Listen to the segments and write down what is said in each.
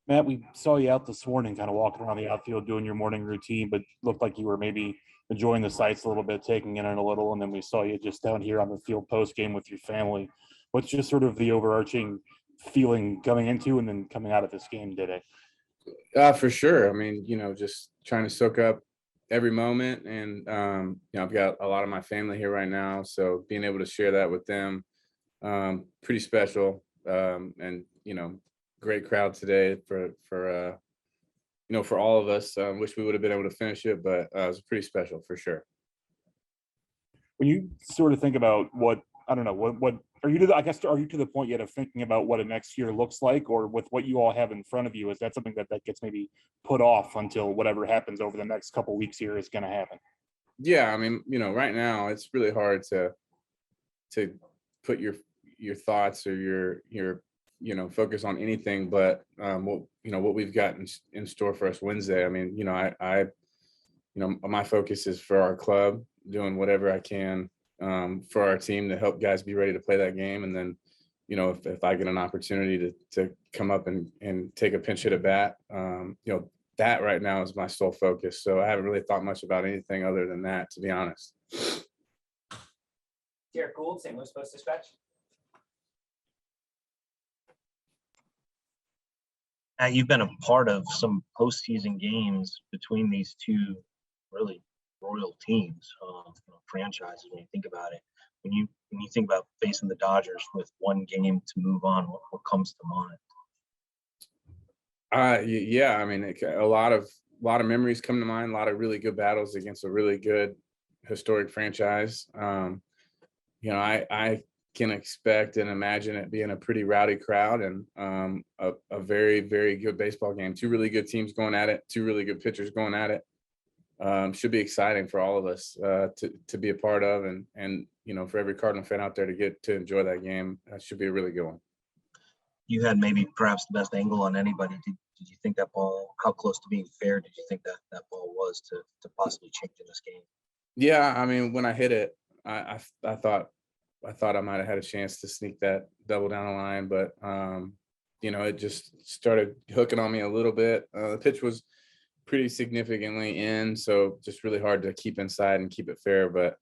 Matt, we saw you out this morning, kind of walking around the outfield doing your morning routine, but looked like you were maybe enjoying the sights a little bit, taking in it a little, and then we saw you just down here on the field post game with your family. What's just sort of the overarching feeling coming into and then coming out of this game today? For sure. I mean, just trying to soak up every moment, and I've got a lot of my family here right now, so being able to share that with them, pretty special. And great crowd today for all of us. Wish we would have been able to finish it, but it was pretty special for sure. When you sort of think about what I don't know, what are you to the, I guess are you to the point yet of thinking about what a next year looks like, or with what you all have in front of you, is that something that gets maybe put off until whatever happens over the next couple of weeks here is going to happen? Yeah, I mean, right now it's really hard to put your thoughts or your focus on anything but what we've got in store for us Wednesday. I mean, my focus is for our club, doing whatever I can for our team to help guys be ready to play that game. And then, if I get an opportunity to come up and take a pinch hit at bat, that right now is my sole focus. So I haven't really thought much about anything other than that, to be honest. Derek Gould, St. Louis Post-Dispatch. You've been a part of some postseason games between these two really royal teams, franchises. When you think about it, when you think about facing the Dodgers with one game to move on, what comes to mind? Yeah, I mean, a lot of memories come to mind. A lot of really good battles against a really good historic franchise. I can expect and imagine it being a pretty rowdy crowd and a very, very good baseball game. Two really good teams going at it, two really good pitchers going at it. Should be exciting for all of us to be a part of, and for every Cardinal fan out there to get to enjoy that game. That should be a really good one. You had maybe perhaps the best angle on anybody. Did you think that ball, how close to being fair did you think that ball was to possibly change in this game? Yeah, I mean, when I hit it, I thought I might have had a chance to sneak that double down the line, but it just started hooking on me a little bit. The pitch was pretty significantly in, so just really hard to keep inside and keep it fair. But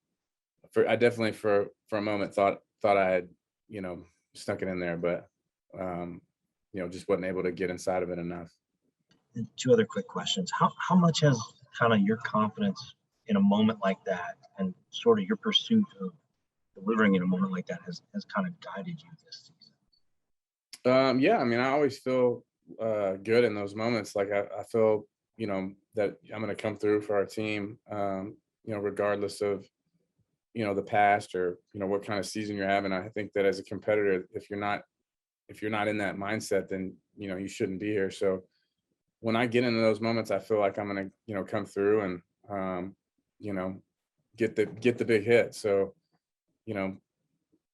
I definitely for a moment thought I had snuck it in there, but just wasn't able to get inside of it enough. And two other quick questions. How much has kind of your confidence in a moment like that and sort of your pursuit of delivering in a moment like that has kind of guided you this season? Yeah, I mean, I always feel good in those moments. Like I feel, that I'm going to come through for our team, regardless of, the past or, what kind of season you're having. I think that as a competitor, if you're not in that mindset, then, you shouldn't be here. So when I get into those moments, I feel like I'm going to, come through and, get the big hit. So,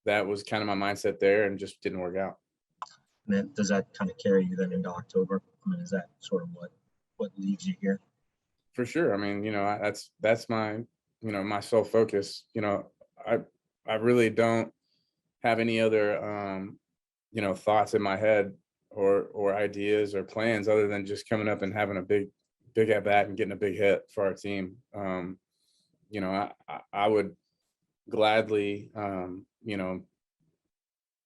that was kind of my mindset there and just didn't work out. And then does that kind of carry you then into October? I mean, is that sort of what leaves you here? For sure. I mean, that's my, my sole focus. I really don't have any other, thoughts in my head or ideas or plans other than just coming up and having a big at bat and getting a big hit for our team. I would gladly,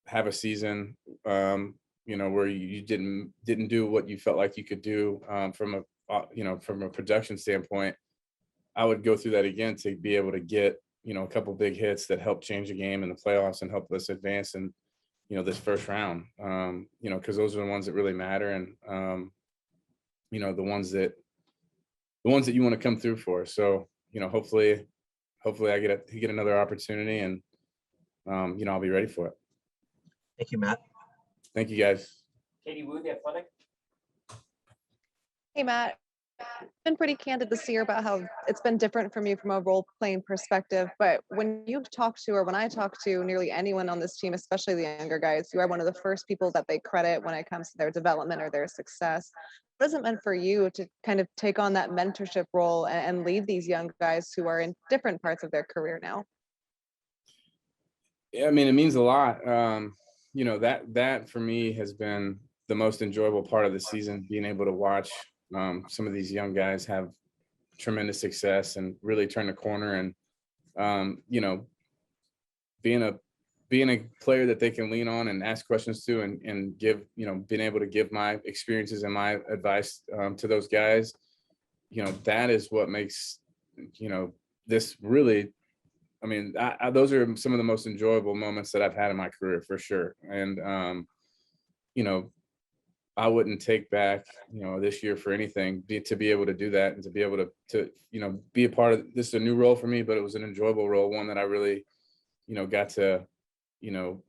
have a season, where you didn't do what you felt like you could do from a production standpoint. I would go through that again to be able to get, a couple big hits that help change the game in the playoffs and help us advance in, this first round, because those are the ones that really matter. And, the ones that you want to come through for. So, hopefully I get another opportunity and, I'll be ready for it. Thank you, Matt. Thank you, guys. Katie Wu, The Athletic. Hey, Matt. You've been pretty candid this year about how it's been different from you from a role-playing perspective. But when you talk to, or when I talk to nearly anyone on this team, especially the younger guys, you are one of the first people that they credit when it comes to their development or their success. What has it meant for you to kind of take on that mentorship role and lead these young guys who are in different parts of their career now? Yeah, I mean, it means a lot. That for me has been, the most enjoyable part of the season, being able to watch some of these young guys have tremendous success and really turn the corner, and you know, being a player that they can lean on and ask questions to, and give, you know, being able to give my experiences and my advice to those guys, you know, that is what makes, you know, this really, I mean, those are some of the most enjoyable moments that I've had in my career for sure. And you know, I wouldn't take back, you know, this year for anything, to be able to do that and to be able to, you know, be a part of this. Is a new role for me, but it was an enjoyable role, one that I really, you know, got to, you know,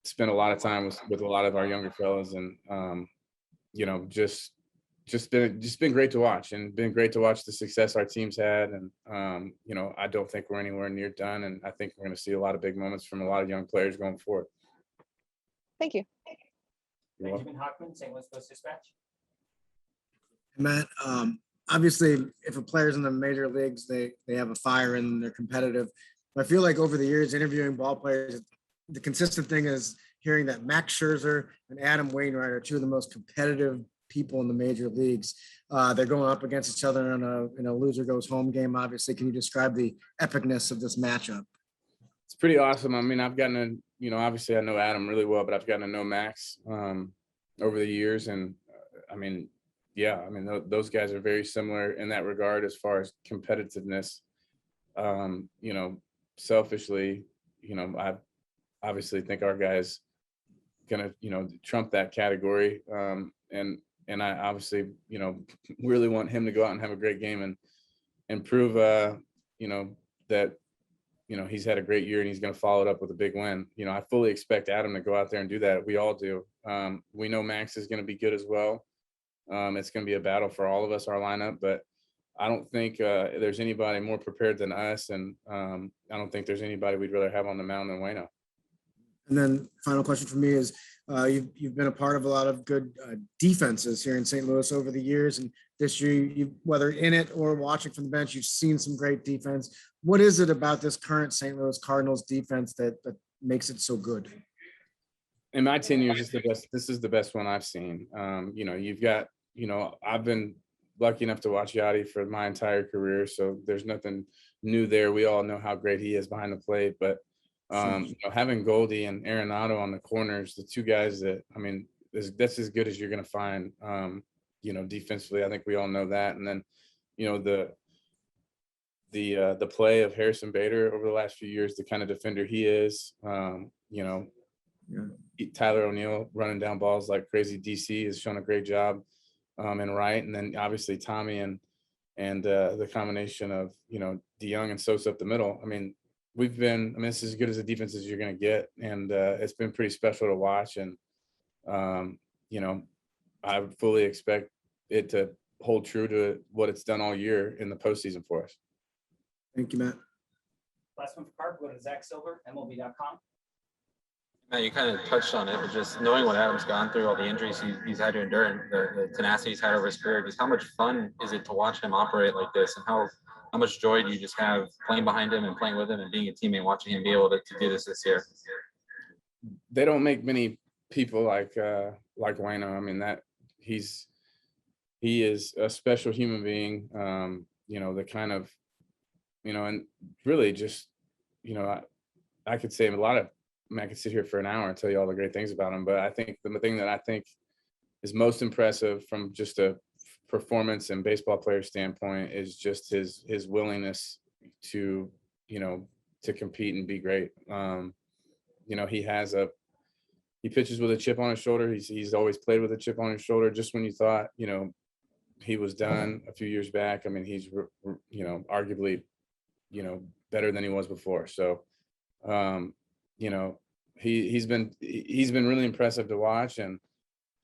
spend a lot of time with a lot of our younger fellas, and you know, just been great to watch, and been great to watch the success our team's had. And you know, I don't think we're anywhere near done, and I think we're going to see a lot of big moments from a lot of young players going forward. Thank you. You're welcome. Benjamin Hockman, St. Louis Post-Dispatch. Matt, obviously, if a player's in the major leagues, they have a fire and they're competitive. But I feel like over the years, interviewing ball players, the consistent thing is hearing that Max Scherzer and Adam Wainwright are two of the most competitive people in the major leagues. They're going up against each other in a loser goes home game. Obviously, can you describe the epicness of this matchup? It's pretty awesome. I mean, I've gotten to, you know, obviously I know Adam really well, but I've gotten to know Max over the years. And I mean, yeah, I mean, those guys are very similar in that regard as far as competitiveness. You know, selfishly, you know, I obviously think our guys gonna, you know, trump that category. And I obviously, you know, really want him to go out and have a great game and prove, you know, that, you know, he's had a great year and he's going to follow it up with a big win. You know, I fully expect Adam to go out there and do that. We all do. We know Max is going to be good as well. It's going to be a battle for all of us, our lineup, but I don't think there's anybody more prepared than us. And I don't think there's anybody we'd rather have on the mound than Waino. And then final question for me is, you've been a part of a lot of good defenses here in St. Louis over the years. And this year, you, whether in it or watching from the bench, you've seen some great defense. What is it about this current St. Louis Cardinals defense that makes it so good? In my 10 years, it's the best. This is the best one I've seen. You know, you've got, you know, I've been lucky enough to watch Yachty for my entire career, so there's nothing new there. We all know how great he is behind the plate, but you know, having Goldie and Arenado on the corners, the two guys that, I mean, that's as good as you're going to find. You know, defensively, I think we all know that. And then, you know, the play of Harrison Bader over the last few years, the kind of defender he is. You know, Tyler O'Neill running down balls like crazy. DC has shown a great job, and right. And then obviously Tommy and the combination of, you know, DeYoung and Sosa up the middle. I mean, this is as good as a defense as you're going to get. And it's been pretty special to watch. And, you know, I fully expect it to hold true to what it's done all year in the postseason for us. Thank you, Matt. Last one for Carp, go to Zach Silver, MLB.com. Matt, you kind of touched on it, but just knowing what Adam's gone through, all the injuries he's had to endure, and the tenacity he's had over his career, just how much fun is it to watch him operate like this, and how much joy do you just have playing behind him and playing with him and being a teammate, watching him be able to do this year? They don't make many people like Waino. I mean, that he is a special human being. You know, the kind of, you know, and really just, you know, I could say a lot of, I mean, I could sit here for an hour and tell you all the great things about him, but I think the thing that I think is most impressive from just a performance and baseball player standpoint is just his willingness to, you know, to compete and be great. You know, he pitches with a chip on his shoulder. He's always played with a chip on his shoulder. Just when you thought, you know, he was done a few years back, I mean, he's, you know, arguably, you know, better than he was before. So, you know, he's been really impressive to watch. And,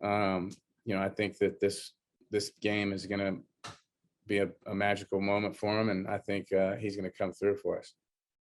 you know, I think that this game is going to be a magical moment for him. And I think he's going to come through for us.